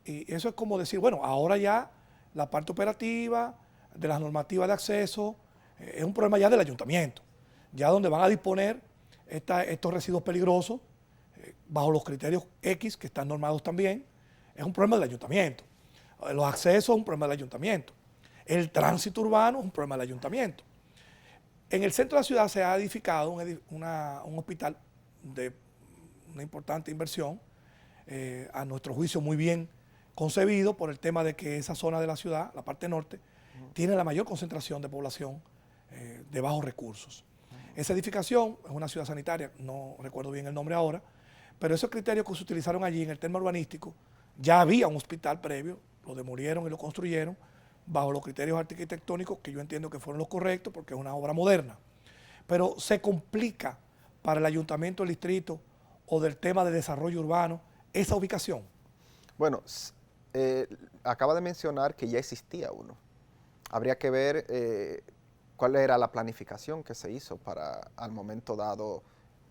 y eso es como decir, bueno, ahora ya la parte operativa de las normativas de acceso es un problema ya del ayuntamiento, ya donde van a disponer estos residuos peligrosos bajo los criterios X que están normados también, es un problema del ayuntamiento. Los accesos es un problema del ayuntamiento. El tránsito urbano es un problema del ayuntamiento. En el centro de la ciudad se ha edificado un hospital de una importante inversión, a nuestro juicio muy bien concebido por el tema de que esa zona de la ciudad, la parte norte, tiene la mayor concentración de población de bajos recursos. Esa edificación es una ciudad sanitaria, no recuerdo bien el nombre ahora, pero esos criterios que se utilizaron allí en el tema urbanístico, ya había un hospital previo, lo demolieron y lo construyeron bajo los criterios arquitectónicos que yo entiendo que fueron los correctos porque es una obra moderna. Pero se complica para el ayuntamiento del distrito o del tema de desarrollo urbano esa ubicación. Bueno, acaba de mencionar que ya existía uno. Habría que ver cuál era la planificación que se hizo para al momento dado,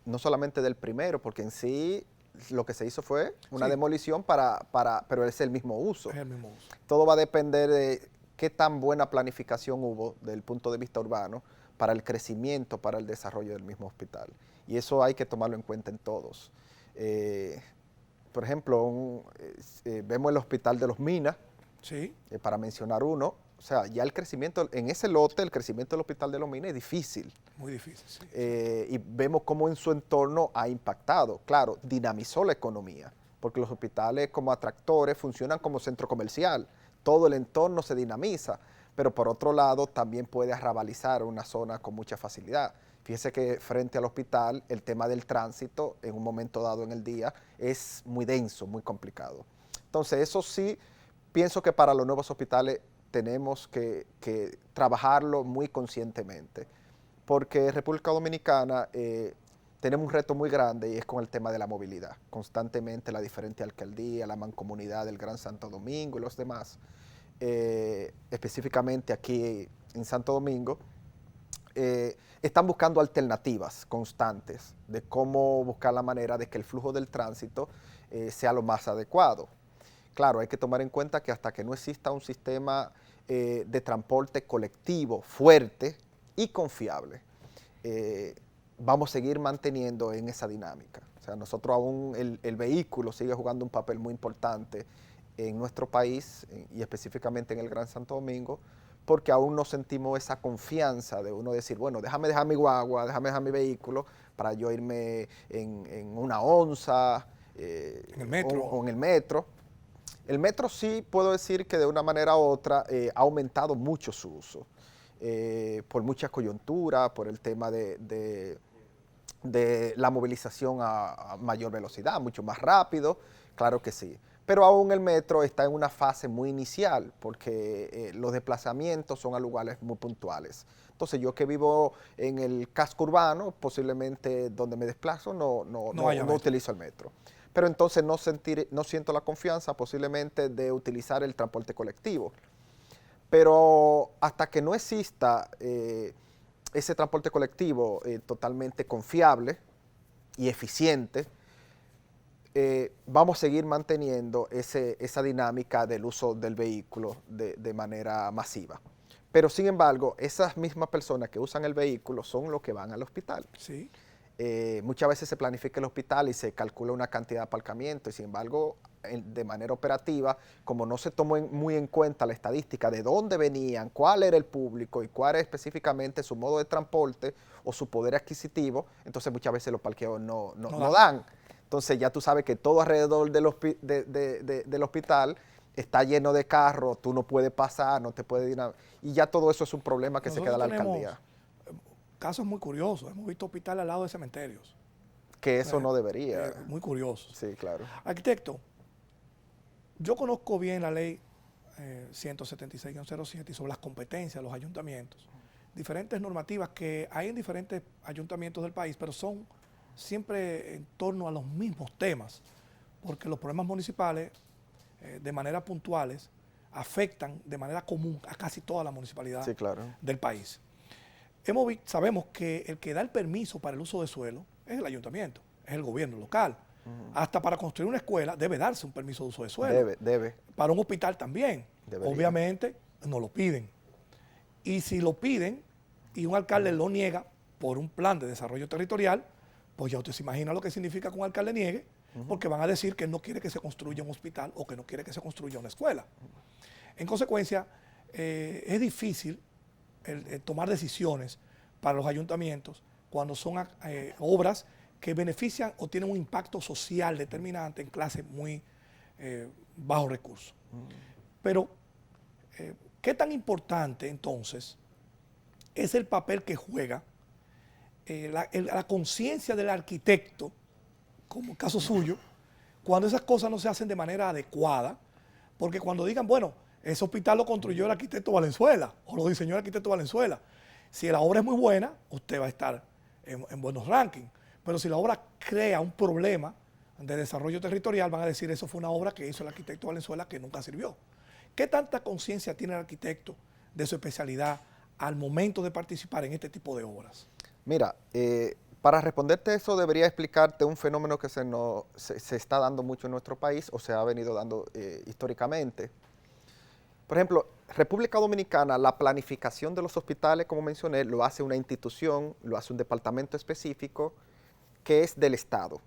no solamente del primero, porque en sí lo que se hizo fue una demolición pero es el mismo uso. Es el mismo uso. Todo va a depender de qué tan buena planificación hubo desde el punto de vista urbano para el crecimiento, para el desarrollo del mismo hospital. Y eso hay que tomarlo en cuenta en todos. Por ejemplo, vemos el hospital de los Minas, sí, para mencionar uno. O sea, ya el crecimiento, en ese lote, el crecimiento del hospital de los Minas es difícil. Muy difícil, sí. Y vemos cómo en su entorno ha impactado. Claro, dinamizó la economía, porque los hospitales como atractores funcionan como centro comercial. Todo el entorno se dinamiza, pero por otro lado también puede arrabalizar una zona con mucha facilidad. Fíjese que frente al hospital el tema del tránsito en un momento dado en el día es muy denso, muy complicado. Entonces eso sí, pienso que para los nuevos hospitales tenemos que trabajarlo muy conscientemente, porque en República Dominicana tenemos un reto muy grande y es con el tema de la movilidad. Constantemente la diferente alcaldía, la mancomunidad del Gran Santo Domingo y los demás, específicamente aquí en Santo Domingo, están buscando alternativas constantes de cómo buscar la manera de que el flujo del tránsito sea lo más adecuado. Claro, hay que tomar en cuenta que hasta que no exista un sistema de transporte colectivo fuerte y confiable, vamos a seguir manteniendo en esa dinámica. O sea, nosotros aún el vehículo sigue jugando un papel muy importante en nuestro país y específicamente en el Gran Santo Domingo, porque aún no sentimos esa confianza de uno decir, bueno, déjame dejar mi guagua, déjame dejar mi vehículo para yo irme en una onza, en el metro. O en el metro. El metro sí puedo decir que de una manera u otra ha aumentado mucho su uso, por mucha coyuntura, por el tema de la movilización a mayor velocidad, mucho más rápido, claro que sí. Pero aún el metro está en una fase muy inicial porque los desplazamientos son a lugares muy puntuales. Entonces yo que vivo en el casco urbano, posiblemente donde me desplazo no utilizo el metro. Pero entonces no siento la confianza posiblemente de utilizar el transporte colectivo. Pero hasta que no exista ese transporte colectivo totalmente confiable y eficiente, vamos a seguir manteniendo esa dinámica del uso del vehículo de manera masiva. Pero sin embargo, esas mismas personas que usan el vehículo son los que van al hospital. Sí. Muchas veces se planifica el hospital y se calcula una cantidad de aparcamiento y sin embargo, de manera operativa, como no se tomó muy en cuenta la estadística de dónde venían, cuál era el público y cuál era específicamente su modo de transporte o su poder adquisitivo, entonces muchas veces los parqueos no dan. Entonces ya tú sabes que todo alrededor del hospital está lleno de carros, tú no puedes pasar, no te puedes ir y ya todo eso es un problema que se queda a la alcaldía. Casos muy curiosos, hemos visto hospitales al lado de cementerios. Que eso no debería. Muy curioso. Sí, claro. Arquitecto, yo conozco bien la ley 176-07 y sobre las competencias de los ayuntamientos. Diferentes normativas que hay en diferentes ayuntamientos del país, pero son siempre en torno a los mismos temas, porque los problemas municipales de manera puntuales afectan de manera común a casi toda la municipalidad del país. sabemos que el que da el permiso para el uso de suelo es el ayuntamiento, es el gobierno local. Hasta para construir una escuela debe darse un permiso de uso de suelo. Debe. Para un hospital también. Debería. Obviamente no lo piden. Y si lo piden y un alcalde lo niega por un plan de desarrollo territorial, pues ya usted se imagina lo que significa que un alcalde niegue, porque van a decir que no quiere que se construya un hospital o que no quiere que se construya una escuela. En consecuencia, es difícil tomar decisiones para los ayuntamientos cuando son obras que benefician o tienen un impacto social determinante en clases muy bajos recursos. Pero, ¿qué tan importante entonces es el papel que juega la conciencia del arquitecto, como el caso suyo, cuando esas cosas no se hacen de manera adecuada? Porque cuando digan, bueno, ese hospital lo construyó el arquitecto Valenzuela o lo diseñó el arquitecto Valenzuela, si la obra es muy buena, usted va a estar en buenos rankings. Pero si la obra crea un problema de desarrollo territorial, van a decir, eso fue una obra que hizo el arquitecto Valenzuela que nunca sirvió. ¿Qué tanta conciencia tiene el arquitecto de su especialidad al momento de participar en este tipo de obras? Mira, para responderte eso debería explicarte un fenómeno que se está dando mucho en nuestro país o se ha venido dando históricamente. Por ejemplo, República Dominicana, la planificación de los hospitales, como mencioné, lo hace una institución, lo hace un departamento específico que es del Estado.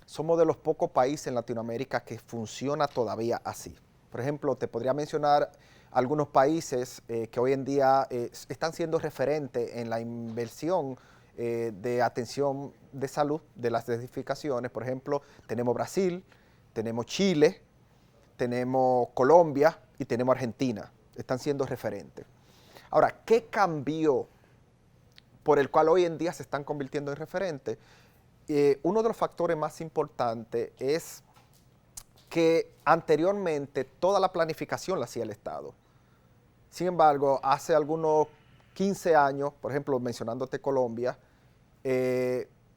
Somos de los pocos países en Latinoamérica que funciona todavía así. Por ejemplo, te podría mencionar algunos países que hoy en día están siendo referentes en la inversión de atención de salud de las edificaciones. Por ejemplo, tenemos Brasil, tenemos Chile, tenemos Colombia y tenemos Argentina. Están siendo referentes. Ahora, ¿qué cambió por el cual hoy en día se están convirtiendo en referentes? Uno de los factores más importantes es que anteriormente toda la planificación la hacía el Estado. Sin embargo, hace algunos 15 años, por ejemplo, mencionándote Colombia,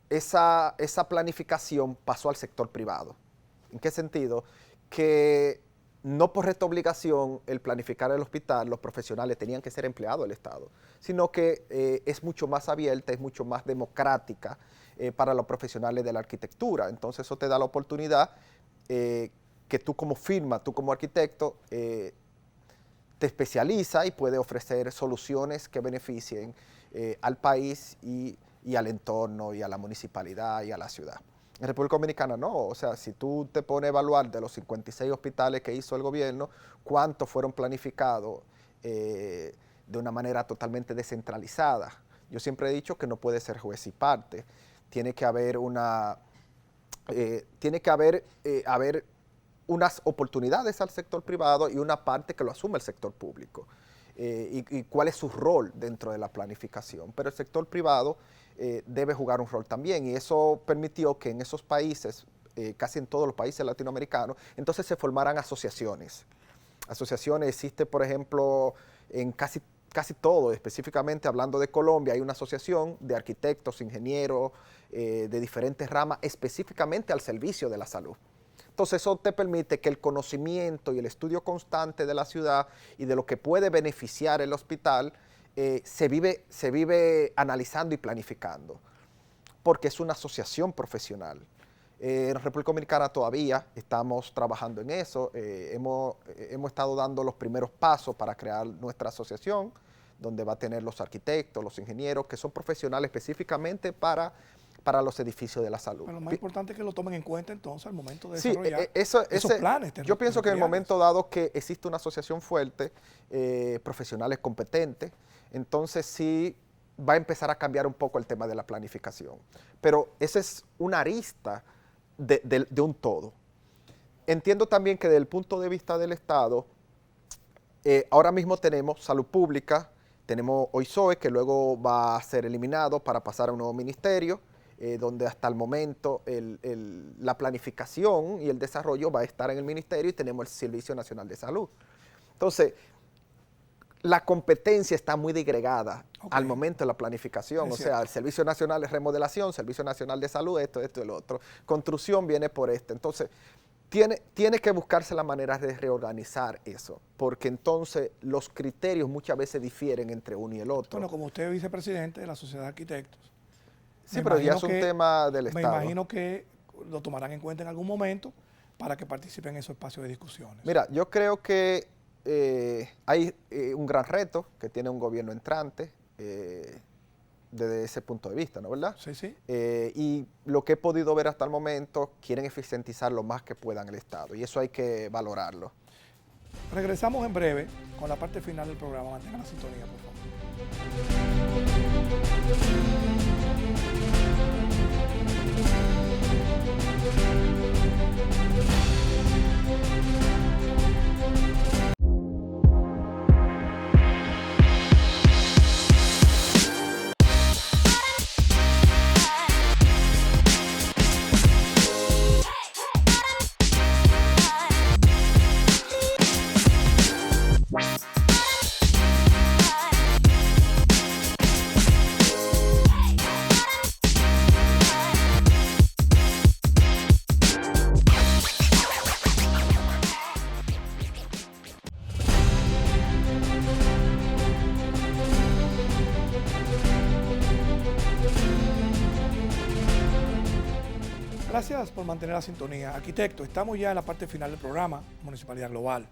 esa planificación pasó al sector privado. ¿En qué sentido? Que no por recta obligación el planificar el hospital, los profesionales tenían que ser empleados del Estado, sino que es mucho más abierta, es mucho más democrática para los profesionales de la arquitectura. Entonces eso te da la oportunidad que tú como firma, tú como arquitecto, te especializa y puede ofrecer soluciones que beneficien al país y al entorno y a la municipalidad y a la ciudad. En República Dominicana no, o sea, si tú te pones a evaluar de los 56 hospitales que hizo el gobierno, cuántos fueron planificados de una manera totalmente descentralizada. Yo siempre he dicho que no puede ser juez y parte, tiene que haber haber unas oportunidades al sector privado y una parte que lo asume el sector público. Y cuál es su rol dentro de la planificación. Pero el sector privado debe jugar un rol también, y eso permitió que en esos países, casi en todos los países latinoamericanos, entonces se formaran asociaciones. Asociaciones existe, por ejemplo, en casi todo, específicamente hablando de Colombia, hay una asociación de arquitectos, ingenieros, de diferentes ramas, específicamente al servicio de la salud. Entonces eso te permite que el conocimiento y el estudio constante de la ciudad y de lo que puede beneficiar el hospital se vive analizando y planificando, porque es una asociación profesional. En República Dominicana todavía estamos trabajando en eso, hemos estado dando los primeros pasos para crear nuestra asociación, donde va a tener los arquitectos, los ingenieros, que son profesionales específicamente para los edificios de la salud. Pero lo más importante es que lo tomen en cuenta entonces al momento de desarrollar esos planes. Yo pienso que en el momento dado que existe una asociación fuerte, profesionales competentes, entonces sí va a empezar a cambiar un poco el tema de la planificación. Pero esa es una arista de un todo. Entiendo también que desde el punto de vista del Estado, ahora mismo tenemos salud pública, tenemos OISOE, que luego va a ser eliminado para pasar a un nuevo ministerio, donde hasta el momento la planificación y el desarrollo va a estar en el ministerio, y tenemos el Servicio Nacional de Salud. Entonces, la competencia está muy disgregada al momento de la planificación. O sea, el Servicio Nacional de Remodelación, Servicio Nacional de Salud, esto y lo otro. Construcción viene por Entonces, tiene que buscarse la manera de reorganizar eso, porque entonces los criterios muchas veces difieren entre uno y el otro. Bueno, como usted es vicepresidente de la Sociedad de Arquitectos, Sí, pero ya es un tema del me Estado. imagino que lo tomarán en cuenta en algún momento para que participen en esos espacios de discusiones. Mira, yo creo que hay un gran reto que tiene un gobierno entrante desde ese punto de vista, ¿no? ¿Verdad? Sí, sí. Y lo que he podido ver hasta el momento, quieren eficientizar lo más que puedan el Estado, y eso hay que valorarlo. Regresamos en breve con la parte final del programa. Mantengan la sintonía, por favor. Gracias por mantener la sintonía. Arquitecto, estamos ya en la parte final del programa Municipalidad Global.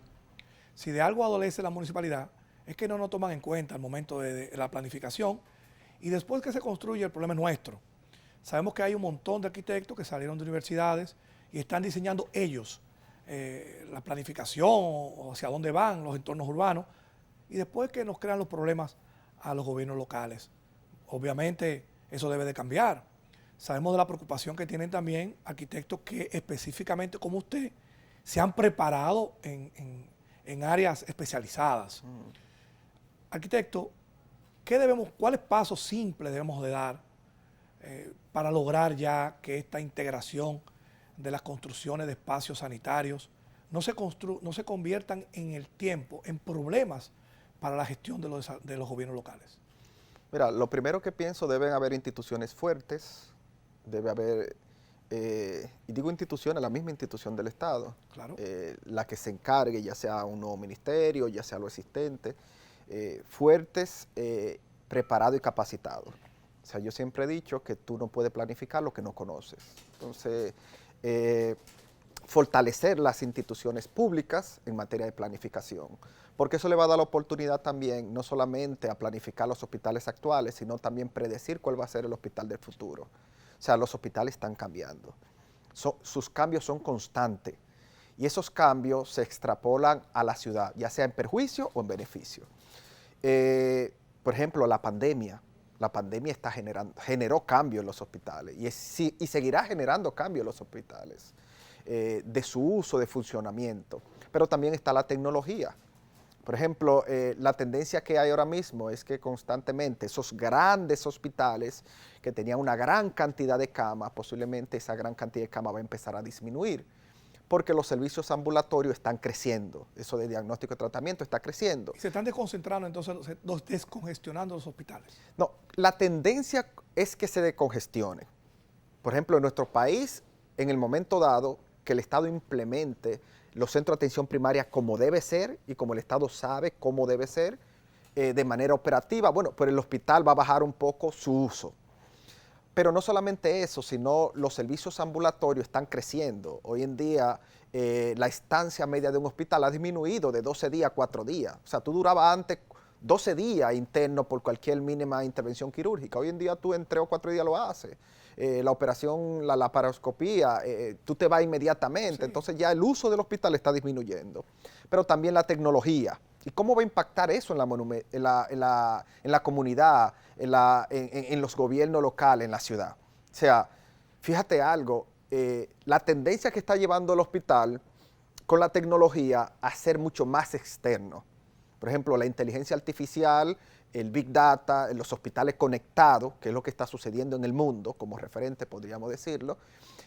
Si de algo adolece la municipalidad, es que no nos toman en cuenta al momento de la planificación y después que se construye el problema es nuestro. Sabemos que hay un montón de arquitectos que salieron de universidades y están diseñando ellos la planificación o hacia dónde van los entornos urbanos y después que nos crean los problemas a los gobiernos locales. Obviamente eso debe de cambiar. Sabemos de la preocupación que tienen también arquitectos que específicamente como usted se han preparado en áreas especializadas. Arquitecto, ¿cuáles pasos simples debemos de dar para lograr ya que esta integración de las construcciones de espacios sanitarios no se conviertan en el tiempo en problemas para la gestión de los gobiernos locales? Mira, lo primero que pienso, deben haber instituciones fuertes, debe haber, y digo instituciones, la misma institución del Estado, Claro. La que se encargue, ya sea un nuevo ministerio, ya sea lo existente, fuertes, preparados y capacitados. O sea, yo siempre he dicho que tú no puedes planificar lo que no conoces. Entonces, fortalecer las instituciones públicas en materia de planificación, porque eso le va a dar la oportunidad también, no solamente a planificar los hospitales actuales, sino también predecir cuál va a ser el hospital del futuro. O sea, los hospitales están cambiando. Sus cambios son constantes y esos cambios se extrapolan a la ciudad, ya sea en perjuicio o en beneficio. Por ejemplo, la pandemia generó cambios en los hospitales y seguirá generando cambios en los hospitales, de su uso, de funcionamiento. Pero también está la tecnología. Por ejemplo, la tendencia que hay ahora mismo es que constantemente esos grandes hospitales que tenían una gran cantidad de camas, posiblemente esa gran cantidad de camas va a empezar a disminuir, porque los servicios ambulatorios están creciendo, eso de diagnóstico y tratamiento está creciendo. Y se están desconcentrando, entonces, descongestionando los hospitales. No, la tendencia es que se decongestione. Por ejemplo, en nuestro país, en el momento dado que el Estado implemente los centros de atención primaria como debe ser y como el Estado sabe cómo debe ser, de manera operativa, bueno, pues el hospital va a bajar un poco su uso. Pero no solamente eso, sino los servicios ambulatorios están creciendo. Hoy en día la estancia media de un hospital ha disminuido de 12 días a 4 días. O sea, tú durabas antes 12 días interno por cualquier mínima intervención quirúrgica. Hoy en día tú en 3 o 4 días lo haces. La operación, la laparoscopía, tú te vas inmediatamente. Sí. Entonces ya el uso del hospital está disminuyendo. Pero también la tecnología. ¿Y cómo va a impactar eso en la comunidad, en los gobiernos locales, en la ciudad? O sea, fíjate algo, la tendencia que está llevando el hospital con la tecnología a ser mucho más externo. Por ejemplo, la inteligencia artificial, el Big Data, los hospitales conectados, que es lo que está sucediendo en el mundo, como referente podríamos decirlo,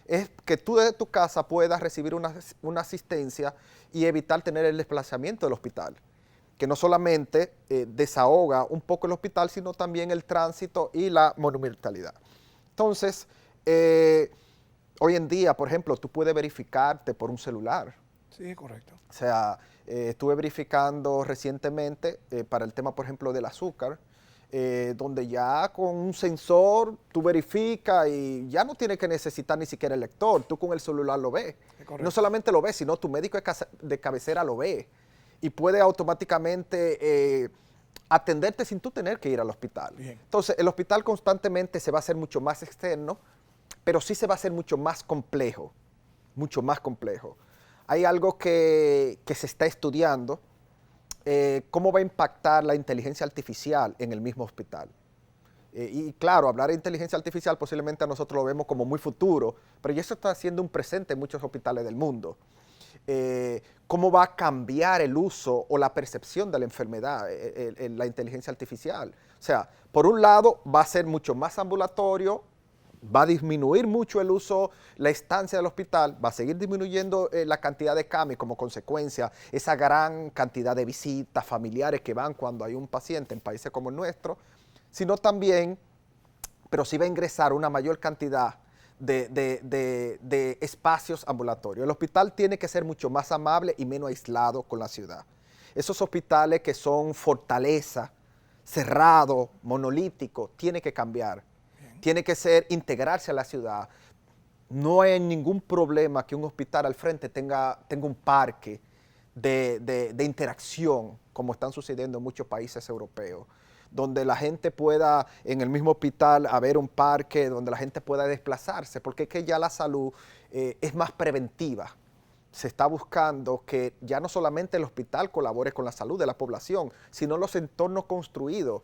es que tú desde tu casa puedas recibir una asistencia y evitar tener el desplazamiento del hospital, que no solamente desahoga un poco el hospital, sino también el tránsito y la monumentalidad. Entonces, Hoy en día, por ejemplo, tú puedes verificarte por un celular. Sí, correcto. O sea, estuve verificando recientemente para el tema, por ejemplo, del azúcar, donde ya con un sensor tú verificas y ya no tienes que necesitar ni siquiera el lector, tú con el celular lo ves. No solamente lo ves, sino tu médico de cabecera lo ve y puede automáticamente atenderte sin tú tener que ir al hospital. Bien. Entonces, el hospital constantemente se va a hacer mucho más externo, pero sí se va a hacer mucho más complejo, mucho más complejo. Hay algo que se está estudiando, cómo va a impactar la inteligencia artificial en el mismo hospital. Y claro, hablar de inteligencia artificial posiblemente a nosotros lo vemos como muy futuro, pero ya eso está siendo un presente en muchos hospitales del mundo. Cómo va a cambiar el uso o la percepción de la enfermedad, la inteligencia artificial. O sea, por un lado va a ser mucho más ambulatorio, va a disminuir mucho el uso, la estancia del hospital, va a seguir disminuyendo la cantidad de camas y como consecuencia esa gran cantidad de visitas familiares que van cuando hay un paciente en países como el nuestro, sino también, pero sí va a ingresar una mayor cantidad de espacios ambulatorios. El hospital tiene que ser mucho más amable y menos aislado con la ciudad. Esos hospitales que son fortaleza, cerrados, monolíticos, tiene que cambiar. Tiene que integrarse a la ciudad. No hay ningún problema que un hospital al frente tenga un parque de interacción, como están sucediendo en muchos países europeos, donde la gente pueda, en el mismo hospital, haber un parque donde la gente pueda desplazarse, porque es que ya la salud es más preventiva. Se está buscando que ya no solamente el hospital colabore con la salud de la población, sino los entornos construidos.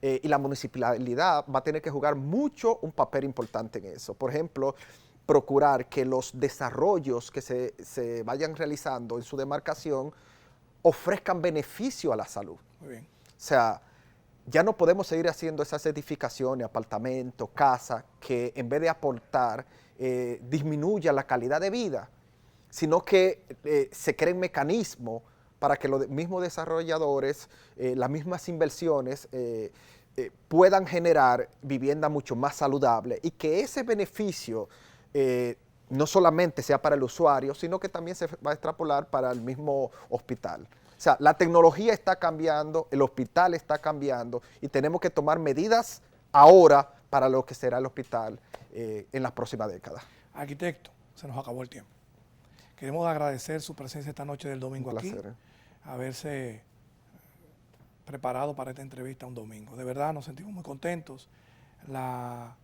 Y la municipalidad va a tener que jugar un papel importante en eso. Por ejemplo, procurar que los desarrollos que se vayan realizando en su demarcación ofrezcan beneficio a la salud. Muy bien. O sea, ya no podemos seguir haciendo esas edificaciones, apartamentos, casas, que en vez de aportar, disminuya la calidad de vida, sino que se creen mecanismos para que los mismos desarrolladores, las mismas inversiones, puedan generar vivienda mucho más saludable y que ese beneficio no solamente sea para el usuario, sino que también se va a extrapolar para el mismo hospital. O sea, la tecnología está cambiando, el hospital está cambiando y tenemos que tomar medidas ahora para lo que será el hospital en las próximas décadas. Arquitecto, se nos acabó el tiempo. Queremos agradecer su presencia esta noche del domingo aquí, haberse preparado para esta entrevista un domingo. De verdad nos sentimos muy contentos. La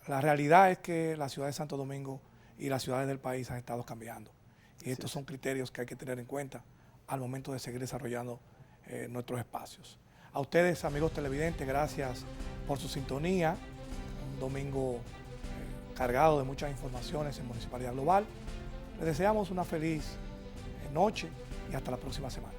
realidad es que la ciudad de Santo Domingo y las ciudades del país han estado cambiando. Y estos son criterios que hay que tener en cuenta al momento de seguir desarrollando nuestros espacios. A ustedes, amigos televidentes, gracias por su sintonía. Un domingo cargado de muchas informaciones en Municipalidad Global. Les deseamos una feliz noche y hasta la próxima semana.